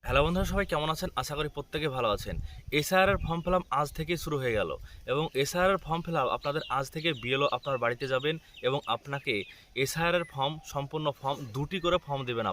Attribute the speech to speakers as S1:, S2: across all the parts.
S1: Hello বন্ধুরা, সবাই কেমন আছেন? আশা করি প্রত্যেকে ভালো আছেন। এসআইআর এর ফর্ম ফিল আপ আজ থেকে শুরু হয়ে গেল এবং এসআইআর এর ফর্ম ফিল আপ আপনাদের আজ থেকে বিএলও আপনার বাড়িতে যাবেন এবং আপনাকে এসআইআর এর ফর্ম সম্পূর্ণ ফর্ম দুটি করে ফর্ম দেবেন।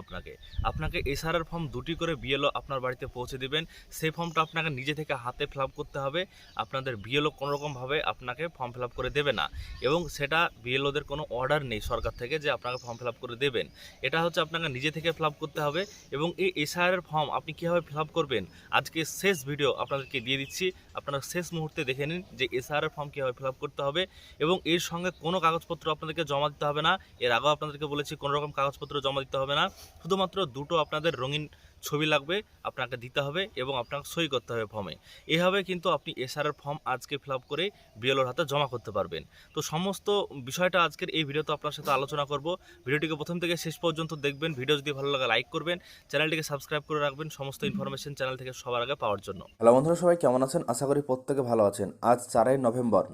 S1: আপনাকে এসআইআর এর ফর্ম দুটি করে বিএলও আপনার বাড়িতে পৌঁছে দিবেন। সেই ফর্মটা আপনাকে নিজে থেকে হাতে ফিল আপ করতে হবে। আপনাদের বিএলও কোনোরকমভাবে আপনাকে ফর্ম ফিল আপ করে দেবে না এবং সেটা বিএলওদের কোনো অর্ডার নেই সরকার থেকে যে আপনাকে ফর্ম ফিল আপ করে দেবেন। এটা হচ্ছে আপনাকে নিজে থেকে ফিল আপ করতে হবে এবং এই এসআইআর এর ফর্ম আপনি কীভাবে ফিল আপ করবেন আজকে শেষ ভিডিও আপনাদেরকে দিয়ে দিচ্ছি। আপনারা শেষ মুহূর্তে দেখে নিন যে এসআইআর এর ফর্ম কীভাবে ফিল আপ করতে হবে এবং এর সঙ্গে কোনো কাগজপত্র আপনাদেরকে জমা দিতে হবে না। এর আগেও আপনাদেরকে বলেছি কোনো রকম কাগজপত্র জমা দিতে হবে না, শুধুমাত্র দুটো আপনাদের রঙিন ছবি লাগবে, আপনাকে দিতে হবে এবং আপনাকে সই করতে হবে ফর্মে। এভাবে কিন্তু আপনি এসআইআর এর ফর্ম আজকে ফিল আপ করে বিএলওর হাতে জমা করতে পারবেন। তো সমস্ত বিষয়টা আজকের এই ভিডিওতে আপনার সাথে আলোচনা করব। ভিডিওটিকে প্রথম থেকে শেষ পর্যন্ত দেখবেন। ভিডিও যদি ভালো লাগে লাইক করবেন, চ্যানেলটিকে সাবস্ক্রাইব করে রাখবেন সমস্ত ইনফরমেশন চ্যানেল থেকে সবার আগে পাওয়ার জন্য।
S2: হ্যালো বন্ধুরা, সবাই কেমন আছেন? আশা করি প্রত্যেকে ভালো আছেন। আজ 4ই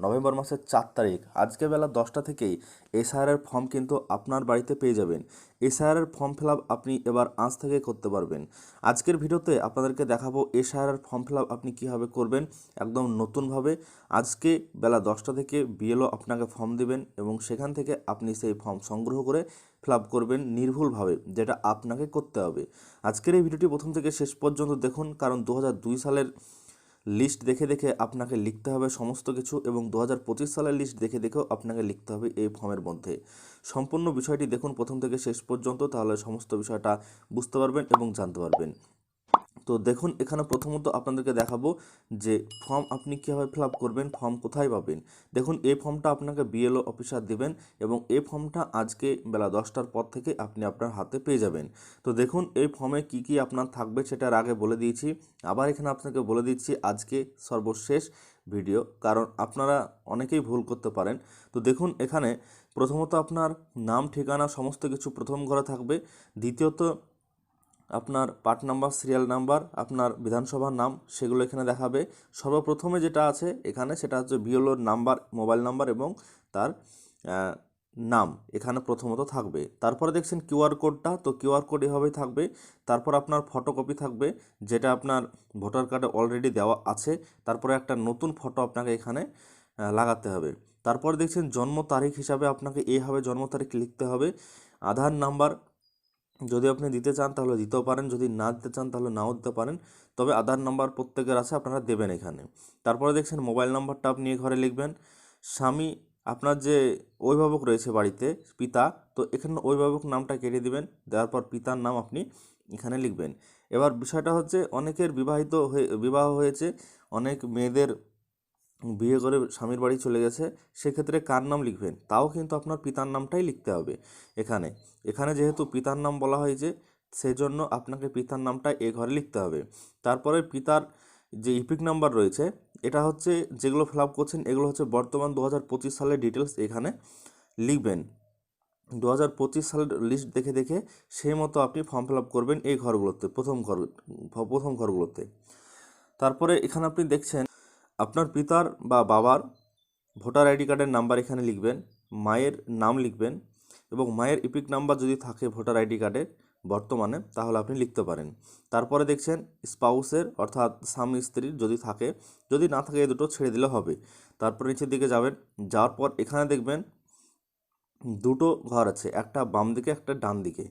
S2: নভেম্বর মাসের 4 তারিখ, আজকে বেলা 10টা থেকেই এসআইআর এর ফর্ম কিন্তু আপনার বাড়িতে পেয়ে যাবেন। এসআইআর এর ফর্ম ফিল আপ আপনি এবার আজ থেকে করতে পারবেন। আজকের ভিডিওতে আপনাদেরকে দেখাবো এসআইআর এর ফর্ম ফিল আপ আপনি কীভাবে করবেন একদম নতুনভাবে। আজকে বেলা 10টা থেকে বিএলও আপনাকে ফর্ম দেবেন এবং সেখান থেকে আপনি সেই ফর্ম সংগ্রহ করে ফিল আপ করবেন নির্ভুলভাবে, যেটা আপনাকে করতে হবে। আজকের এই ভিডিওটি প্রথম থেকে শেষ পর্যন্ত দেখুন, কারণ 2002 সালের লিস্ট দেখে দেখে আপনাকে লিখতে হবে সমস্ত কিছু এবং 2025 সালের লিস্ট দেখে দেখেও আপনাকে লিখতে হবে এই ফর্মের মধ্যে। সম্পূর্ণ বিষয়টি দেখুন প্রথম থেকে শেষ পর্যন্ত, তাহলে সমস্ত বিষয়টা বুঝতে পারবেন এবং জানতে পারবেন। তো দেখুন, এখানে প্রথমত আপনাদেরকে দেখাবো যে ফর্ম আপনি কীভাবে ফিল আপ করবেন, ফর্ম কোথায় পাবেন। দেখুন, এই ফর্মটা আপনাকে বিএলও অফিসার দেবেন এবং এই ফর্মটা আজকে বেলা 10টার পর থেকে আপনি আপনার হাতে পেয়ে যাবেন। তো দেখুন, এই ফর্মে কি কি আপনার থাকবে সেটার আগে বলে দিয়েছি, আবার এখানে আপনাকে বলে দিচ্ছি আজকে সর্বশেষ ভিডিও, কারণ আপনারা অনেকেই ভুল করতে পারেন। তো দেখুন, এখানে প্রথমত আপনার নাম, ঠিকানা সমস্ত কিছু প্রথম ঘরে থাকবে। দ্বিতীয়ত আপনার পার্ট নাম্বার, সিরিয়াল নাম্বার, আপনার বিধানসভার নাম, সেগুলো এখানে দেখাবে। সর্বপ্রথমে যেটা আছে এখানে সেটা হচ্ছে বিএলওর নাম্বার, মোবাইল নাম্বার এবং তার নাম এখানে প্রথমত থাকবে। তারপরে দেখছেন কিউআর কোডটা, তো কিউআর কোড এভাবেই থাকবে। তারপর আপনার ফটোকপি থাকবে, যেটা আপনার ভোটার কার্ডে অলরেডি দেওয়া আছে। তারপরে একটা নতুন ফটো আপনাকে এখানে লাগাতে হবে। তারপর দেখছেন জন্ম তারিখ হিসাবে আপনাকে এইভাবে জন্ম তারিখ লিখতে হবে। আধার নাম্বার যদি আপনি দিতে চান তাহলে দিতেও পারেন, যদি না দিতে চান তাহলে নাও দিতে পারেন, তবে আধার নাম্বার প্রত্যেকের আছে, আপনারা দেবেন এখানে। তারপরে দেখছেন মোবাইল নাম্বারটা আপনি ঘরে লিখবেন। স্বামী, আপনার যে অভিভাবক রয়েছে বাড়িতে, পিতা, তো এখানে অভিভাবক নামটা কেটে দিবেন, দেওয়ার পর পিতার নাম আপনি এখানে লিখবেন। এবার বিষয়টা হচ্ছে অনেকের বিবাহ হয়েছে, অনেক মেয়েদের বিয়ে করে স্বামীর বাড়ি চলে গেছে, সেক্ষেত্রে কার নাম লিখবেন, তাও কিন্তু আপনার পিতার নামটাই লিখতে হবে এখানে। এখানে যেহেতু পিতার নাম বলা হয়েছে, সেই জন্য আপনাকে পিতার নামটা এ ঘরে লিখতে হবে। তারপরে পিতার যে ইপিক নাম্বার রয়েছে, এটা হচ্ছে যেগুলো ফিল আপ করছেন এগুলো হচ্ছে বর্তমান 2025 সালের ডিটেলস এখানে লিখবেন। 2025 সালের লিস্ট দেখে দেখে সেই মতো আপনি ফর্ম ফিল আপ করবেন এই ঘরগুলোতে, প্রথম ঘরগুলোতে। তারপরে এখানে আপনি দেখছেন আপনার পিতার বা বাবার ভোটার আইডি কার্ডের নাম্বার এখানে লিখবেন, মায়ের নাম লিখবেন এবং মায়ের ইপিক নাম্বার যদি থাকে ভোটার আইডি কার্ডে বর্তমানে তাহলে আপনি লিখতে পারেন। তারপরে দেখছেন স্পাউসের, অর্থাৎ স্বামী স্ত্রীর যদি থাকে, যদি না থাকে এই দুটো ছেড়ে দিলে হবে। তারপর নিচের দিকে যাবেন, যাওয়ার পর এখানে দেখবেন দুটো ঘর আছে, একটা বাম দিকে একটা ডান দিকে।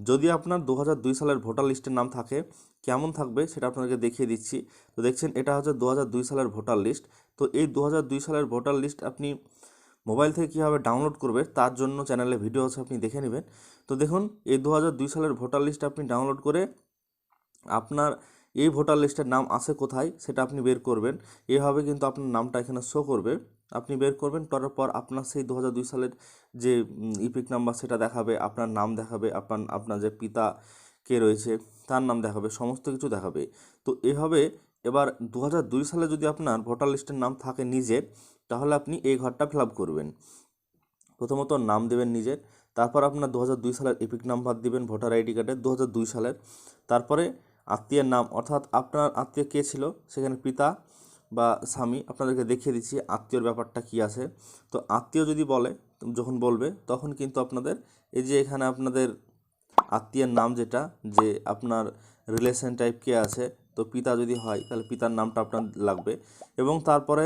S2: যদি আপনার 2002 সালের ভোটার লিস্টের নাম থাকে, কেমন থাকবে সেটা আপনাদেরকে দেখিয়ে দিচ্ছি। তো দেখছেন এটা হচ্ছে 2002 সালের ভোটার লিস্ট। তো এই 2002 সালের ভোটার লিস্ট আপনি মোবাইল থেকে কীভাবে ডাউনলোড করবে তার জন্য চ্যানেলে ভিডিও আছে, আপনি দেখে নেবেন। তো দেখুন, এই 2002 সালের ভোটার লিস্ট আপনি ডাউনলোড করে আপনার এই ভোটার লিস্টের নাম আছে কোথায় সেটা আপনি বের করবেন। এভাবে কিন্তু আপনার নামটা এখানে শো করবে, আপনি বের করবেন, করার পর আপনার সেই 2002 সালের যে ইপিক নাম্বার সেটা দেখাবে, আপনার নাম দেখাবে, আপনার যে পিতা কে রয়েছে তার নাম দেখাবে, সমস্ত কিছু দেখাবে। তো এভাবে এবার 2002 সালে যদি আপনার ভোটার লিস্টের নাম থাকে নিজের, তাহলে আপনি এই ঘরটা ফিল আপ করবেন। প্রথমত নাম দেবেন নিজের, তারপর আপনার 2002 সালের এপিক নাম্বার দিবেন ভোটার আইডি কার্ডের 2002 সালের। তারপরে আত্মীয়ের নাম, অর্থাৎ আপনার আত্মীয় কে ছিল, সেখানে পিতা বা স্বামী, আপনাদেরকে দেখিয়ে দিচ্ছি আত্মীয়র ব্যাপারটা কি আছে। তো আত্মীয় যদি যখন বলবে তখন কিন্তু আপনাদের এই যে এখানে আপনাদের আত্মীয়ের নাম যেটা, যে আপনার রিলেশন টাইপ কে আছে, তো পিতা যদি হয় তাহলে পিতার নামটা আপনার লাগবে। এবং তারপরে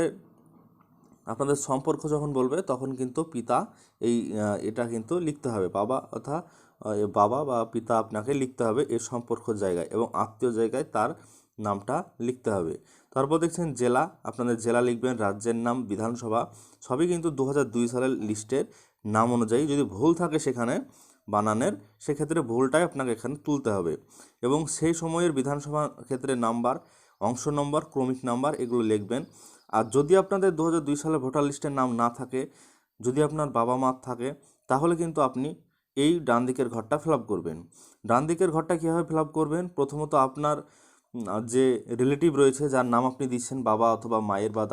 S2: আপনাদের সম্পর্ক যখন বলবে তখন কিন্তু পিতা এটা কিন্তু লিখতে হবে, বাবা অর্থাৎ বাবা বা পিতা আপনাকে লিখতে হবে এই সম্পর্ক জায়গায়, এবং আত্মীয় জায়গায় তার নামটা লিখতে হবে। তারপর দেখছেন জেলা, আপনাদের জেলা লিখবেন, রাজ্যের নাম, বিধানসভা, সবই কিন্তু 2002 সালের লিস্টের নাম অনুযায়ী। যদি ভুল থাকে সেখানে বানানের, সেক্ষেত্রে ভুলটাই আপনাকে এখানে তুলতে হবে। এবং সেই সময়ের বিধানসভা ক্ষেত্রে নাম্বার, অংশ নম্বর, ক্রমিক নাম্বার এগুলো লিখবেন। আর যদি আপনাদের 2002 সালে ভোটার লিস্টের নাম না থাকে, যদি আপনার বাবা মা থাকে, তাহলে কিন্তু আপনি এই ডান দিকের ঘরটা ফিল আপ করবেন। ডান দিকের ঘরটা কীভাবে ফিল আপ করবেন? প্রথমত আপনার যে রিলেটিভ রয়েছে যার নাম আপনি দিচ্ছেন, বাবা অথবা মায়ের বা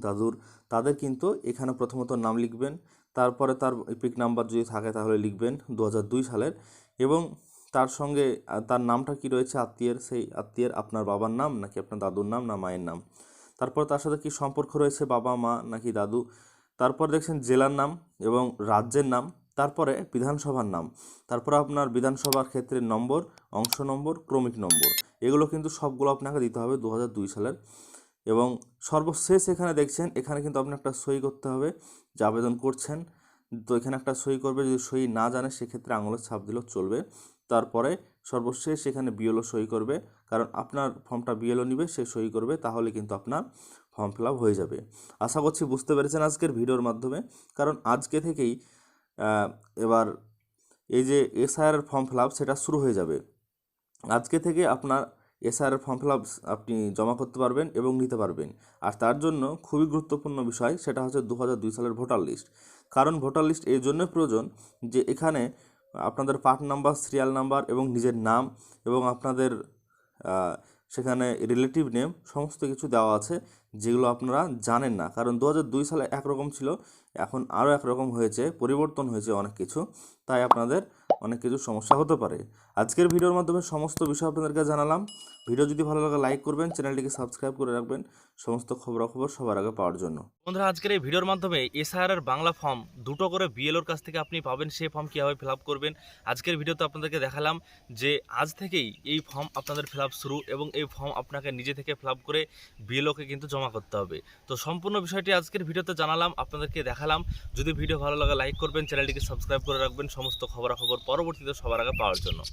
S2: দাদুর, তাদের কিন্তু এখানে প্রথমত নাম লিখবেন। তারপরে তার এপিক নাম্বার যদি থাকে তাহলে লিখবেন 2002 সালের, এবং তার সঙ্গে তার নামটা কি রয়েছে আত্মীয়ের, সেই আত্মীয়ের আপনার বাবার নাম নাকি আপনার দাদুর নাম না মায়ের নাম, তারপর তার সাথে কি সম্পর্ক রয়েছে বাবা মা নাকি দাদু, তারপর দেখছেন জেলার নাম এবং রাজ্যের নাম, তারপরে বিধানসভার নাম, তারপর আপনার বিধানসভার ক্ষেত্রে নম্বর, অংশ নম্বর, ক্রমিক নম্বর, এগুলো কিন্তু সবগুলো আপনাকে দিতে হবে 2002 সালের। এবং সর্বশেষ এখানে দেখছেন, এখানে কিন্তু আপনি একটা সই করতে হবে যে আবেদন করছেন, তো এখানে একটা সই করবে। যদি সই না জানে সেক্ষেত্রে আঙুলের ছাপ দিলেও চলবে। তারপরে সর্বশেষ এখানে বিএলও সই করবে, কারণ আপনার ফর্মটা বিএলও নিবে, সে সই করবে, তাহলে কিন্তু আপনার ফর্ম ফিল আপ হয়ে যাবে। আশা করছি বুঝতে পেরেছেন আজকের ভিডিওর মাধ্যমে, কারণ আজকে থেকেই এবার এই যে এসআইআর ফর্ম ফিল আপ সেটা শুরু হয়ে যাবে। আজকে থেকে আপনার এসআইআর ফর্ম ফিল আপ আপনি জমা করতে পারবেন এবং নিতে পারবেন। আর তার জন্য খুবই গুরুত্বপূর্ণ বিষয় সেটা হচ্ছে 2002 সালের ভোটার লিস্ট। কারণ ভোটার লিস্ট এই জন্য প্রয়োজন যে এখানে আপনাদের পার্ট নাম্বার, সিরিয়াল নাম্বার এবং নিজের নাম এবং আপনাদের সেখানে রিলেটিভ নেম সমস্ত কিছু দেওয়া আছে, যেগুলো আপনারা জানেন না। কারণ 2002 সালে একরকম ছিল, এখন আরও একরকম হয়েছে, পরিবর্তন হয়েছে অনেক কিছু, তাই আপনাদের অনেক কিছু সমস্যা হতে পারে। আজকের ভিডিওর মাধ্যমে সমস্ত বিষয় আপনাদেরকে জানালাম। ভিডিও যদি ভালো লাগে লাইক করবেন, চ্যানেলটিকে সাবস্ক্রাইব করে রাখবেন সমস্ত খবরাখবর সবার আগে পাওয়ার জন্য।
S1: বন্ধুরা, আজকের এই ভিডিওর মাধ্যমে এসআইআর বাংলা ফর্ম দুটো করে বিএলওর কাছ থেকে আপনি পাবেন, সেই ফর্ম কীভাবে ফিল আপ করবেন আজকের ভিডিওতে আপনাদেরকে দেখালাম। যে আজ থেকেই এই ফর্ম আপনাদের ফিল আপ শুরু, এবং এই ফর্ম আপনাকে নিজে থেকে ফিল আপ করে বিএলওকে কিন্তু জমা করতে হবে। তো সম্পূর্ণ বিষয়টি আজকের ভিডিওতে জানালাম, আপনাদেরকে দেখালাম। যদি ভিডিও ভালো লাগে লাইক করবেন, চ্যানেলটিকে সাবস্ক্রাইব করে রাখবেন সমস্ত খবরাখবর পরবর্তীতে সবার আগে পাওয়ার জন্য।